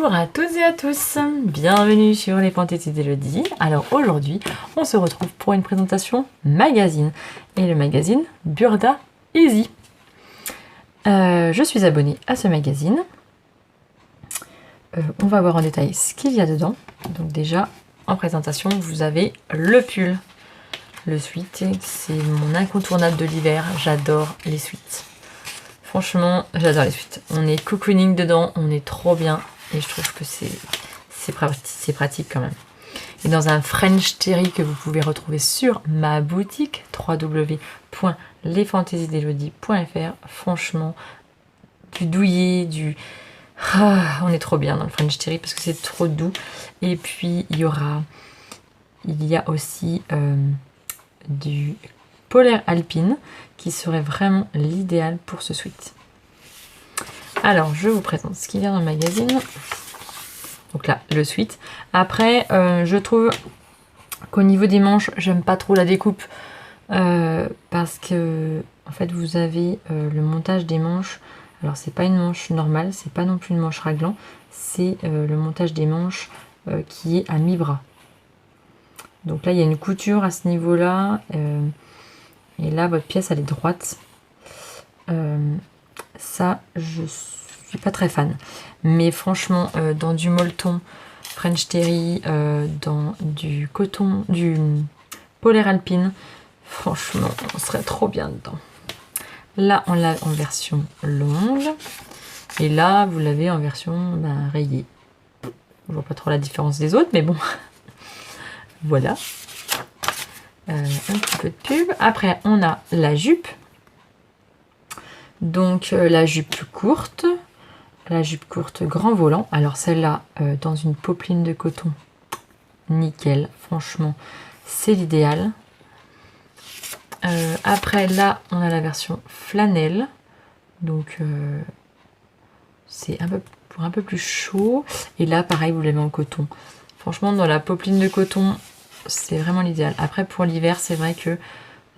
Bonjour à toutes et à tous, bienvenue sur les fantaisies d'Elodie. Alors aujourd'hui, on se retrouve pour une présentation magazine, et le magazine Burda Easy. Je suis abonnée à ce magazine. On va voir en détail ce qu'il y a dedans. Donc déjà, en présentation, vous avez le pull. Le sweat, c'est mon incontournable de l'hiver, j'adore les sweats. Franchement, j'adore les sweats. On est cocooning dedans, on est trop bien. Et je trouve que c'est pratique quand même. Et dans un French Terry que vous pouvez retrouver sur ma boutique www.lesfantaisiesdelodie.fr. Franchement, du douillet, on est trop bien dans le French Terry parce que c'est trop doux. Et puis il y a aussi du polaire alpine qui serait vraiment l'idéal pour ce sweat. Alors, je vous présente ce qu'il y a dans le magazine. Donc là, le sweat. Après, je trouve qu'au niveau des manches, j'aime pas trop la découpe. Parce que, en fait, vous avez le montage des manches. Alors, c'est pas une manche normale, c'est pas non plus une manche raglan. C'est le montage des manches qui est à mi-bras. Donc là, il y a une couture à ce niveau-là. Et là, votre pièce, elle est droite. Ça, je suis pas très fan. Mais franchement, dans du molleton French Terry, dans du coton, du polaire alpine, franchement, on serait trop bien dedans. Là, on l'a en version longue. Et là, vous l'avez en version rayée. Je vois pas trop la différence des autres, mais bon. Voilà. Un petit peu de pub. Après, on a la jupe. Donc la jupe courte grand volant. Alors celle-là, dans une popeline de coton, nickel. Franchement, c'est l'idéal. Après là, on a la version flanelle. Donc c'est un peu plus chaud. Et là, pareil, vous l'avez en coton. Franchement, dans la popeline de coton, c'est vraiment l'idéal. Après, pour l'hiver, c'est vrai que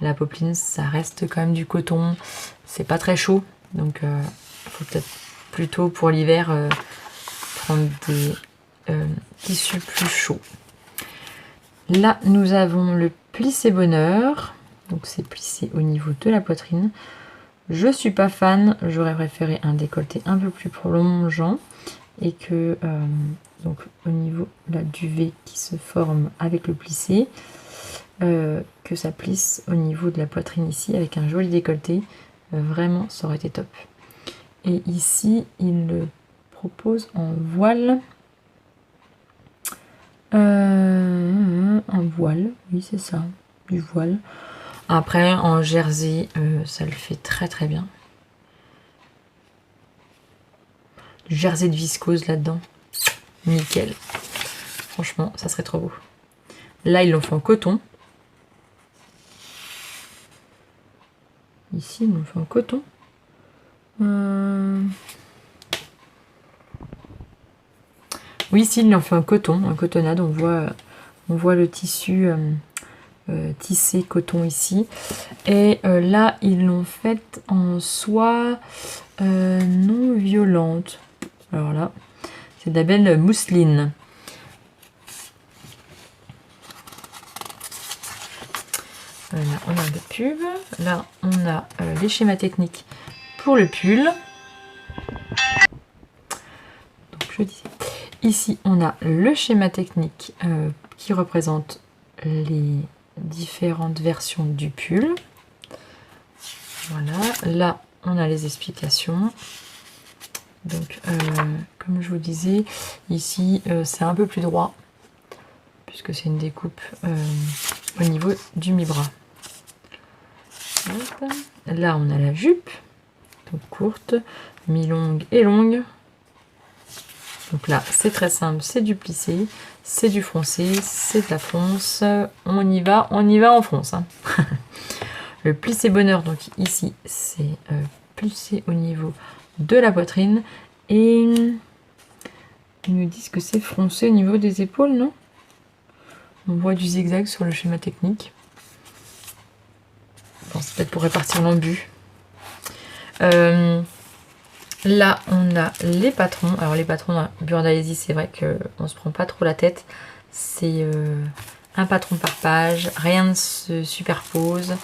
la popeline, ça reste quand même du coton. C'est pas très chaud. Donc, il faut peut-être plutôt pour l'hiver prendre des tissus plus chauds. Là, nous avons le plissé bonheur. Donc, c'est plissé au niveau de la poitrine. Je suis pas fan. J'aurais préféré un décolleté un peu plus prolongeant. Et que, donc, au niveau là, du V qui se forme avec le plissé, que ça plisse au niveau de la poitrine ici avec un joli décolleté. Vraiment, ça aurait été top. Et ici, il le propose en voile. Un voile, oui, c'est ça, du voile. Après, en jersey, ça le fait très très bien. Du jersey de viscose là-dedans. Nickel. Franchement, ça serait trop beau. Là, ils l'ont fait en coton. Ici, ils l'ont fait en coton. Oui, ici, ils l'ont fait en coton, en cotonnade. On voit le tissu tissé coton ici. Et là, ils l'ont fait en soie non violente. Alors là, c'est de la belle mousseline. Là, on a le pub. Là, on a les schémas techniques pour le pull. Donc, je disais. Ici, on a le schéma technique qui représente les différentes versions du pull. Voilà. Là, on a les explications. Donc, comme je vous disais, ici, c'est un peu plus droit, puisque c'est une découpe au niveau du mi-bras. Là, on a la jupe, donc courte, mi-longue et longue. Donc là, c'est très simple, c'est du plissé, c'est du froncé, c'est de la fronce. On y va, on fonce. Hein. Le plissé bonheur, donc ici, c'est plissé au niveau de la poitrine. Et ils nous disent que c'est froncé au niveau des épaules, non? On voit du zigzag sur le schéma technique. Bon, c'est peut-être pour répartir l'embu. Là, on a les patrons. Alors les patrons à Burdalaise, c'est vrai qu'on se prend pas trop la tête. C'est un patron par page, rien ne se superpose.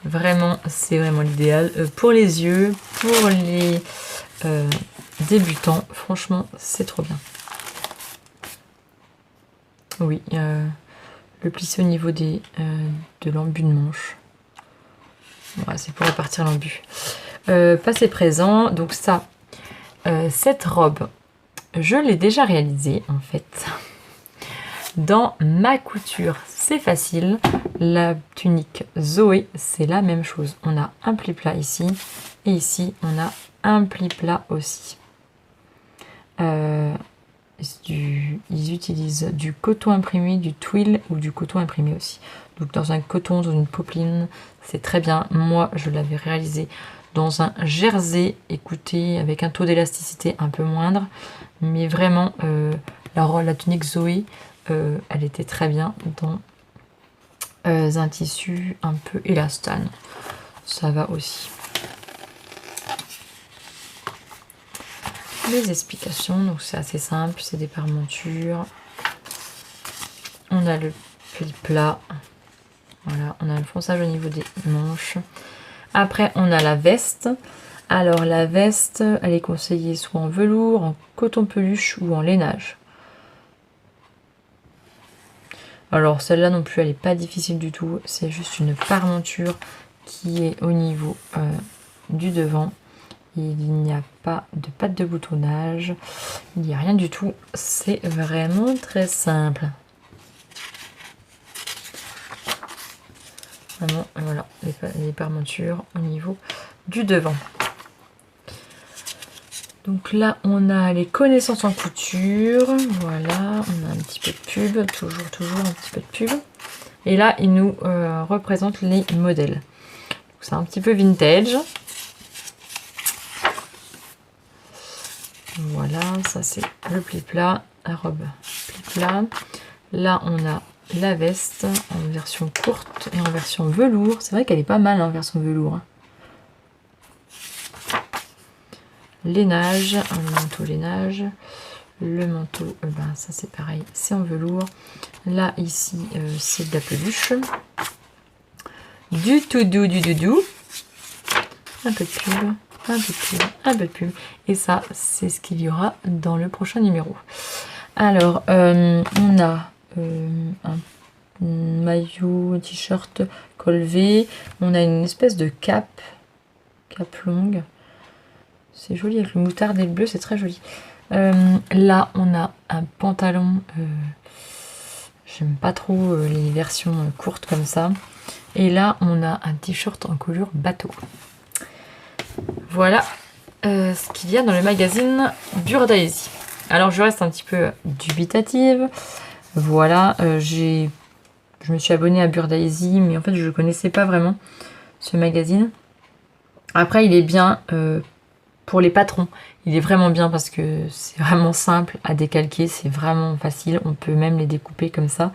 Vraiment, c'est vraiment l'idéal. Pour les yeux, pour les débutants, franchement, c'est trop bien. Oui, le plissé au niveau de l'embu de manche. Voilà, c'est pour répartir l'embu. Passé présent, donc ça, cette robe, je l'ai déjà réalisée en fait. Dans ma couture, c'est facile. La tunique Zoé, c'est la même chose. On a un pli plat ici, et ici, on a un pli plat aussi. Ils utilisent du coton imprimé, du twill ou du coton imprimé aussi. Donc dans un coton, dans une popeline, c'est très bien. Moi, je l'avais réalisé dans un jersey, écoutez, avec un taux d'élasticité un peu moindre. Mais vraiment, la tunique Zoé, elle était très bien dans un tissu un peu élastane. Ça va aussi. Les explications, donc c'est assez simple, c'est des parmentures. On a le pli plat. Voilà, on a le fonçage au niveau des manches. Après, on a la veste. Alors la veste, elle est conseillée soit en velours, en coton peluche ou en lainage. Alors celle-là non plus, elle n'est pas difficile du tout. C'est juste une parmenture qui est au niveau du devant. Il n'y a pas de patte de boutonnage. Il n'y a rien du tout. C'est vraiment très simple. Vraiment, voilà, les parmentures au niveau du devant. Donc là, on a les connaissances en couture. Voilà, on a un petit peu de pub, toujours un petit peu de pub. Et là, il nous représente les modèles. C'est un petit peu vintage. Voilà, ça c'est le pli plat, la robe pli plat. Là, on a la veste en version courte et en version velours. C'est vrai qu'elle est pas mal en version velours. Lainage, le manteau lainage. Le manteau, ben, ça c'est pareil, c'est en velours. Là, ici, c'est de la peluche. Du tout doux, du doudou. Un peu de pub, un peu de pub, un peu de pub. Et ça, c'est ce qu'il y aura dans le prochain numéro. Alors, on a un maillot, un t-shirt, col V. On a une espèce de cape longue. C'est joli avec le moutarde et le bleu, c'est très joli. Là, on a un pantalon. J'aime pas trop les versions courtes comme ça. Et là, on a un t-shirt en couleur bateau. Voilà ce qu'il y a dans le magazine Burdalaise. Alors, je reste un petit peu dubitative. Voilà, je me suis abonnée à Burdalaise, mais en fait, je ne connaissais pas vraiment ce magazine. Après, il est bien pour les patrons. Il est vraiment bien parce que c'est vraiment simple à décalquer, c'est vraiment facile. On peut même les découper comme ça.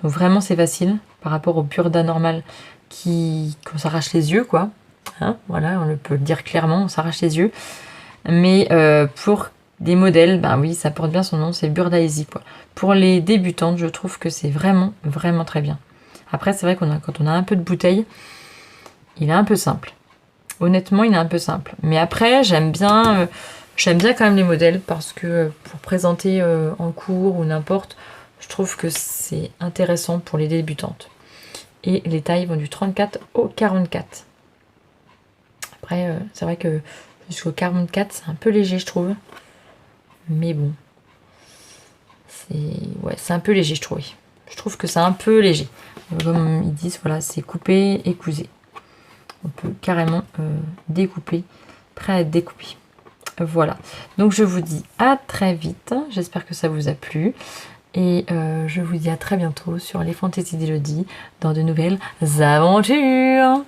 Donc vraiment, c'est facile par rapport au Burda normal qu'on s'arrache les yeux, quoi. Hein, voilà, on peut le dire clairement, on s'arrache les yeux. Mais pour des modèles, ben oui, ça porte bien son nom, c'est Burdalaise, quoi. Pour les débutantes, je trouve que c'est vraiment, vraiment très bien. Après, c'est vrai quand on a un peu de bouteille, il est un peu simple. Honnêtement, il est un peu simple. Mais après, j'aime bien quand même les modèles parce que pour présenter en cours ou n'importe, je trouve que c'est intéressant pour les débutantes. Et les tailles vont du 34 au 44. Après, c'est vrai que jusqu'au 44, c'est un peu léger, je trouve. Mais bon. C'est un peu léger, je trouve. Je trouve que c'est un peu léger. Comme ils disent, voilà, c'est coupé et cousé. On peut carrément découper, prêt à être découpé. Voilà. Donc je vous dis à très vite. J'espère que ça vous a plu. Et je vous dis à très bientôt sur les Fantaisies d'Elodie dans de nouvelles aventures.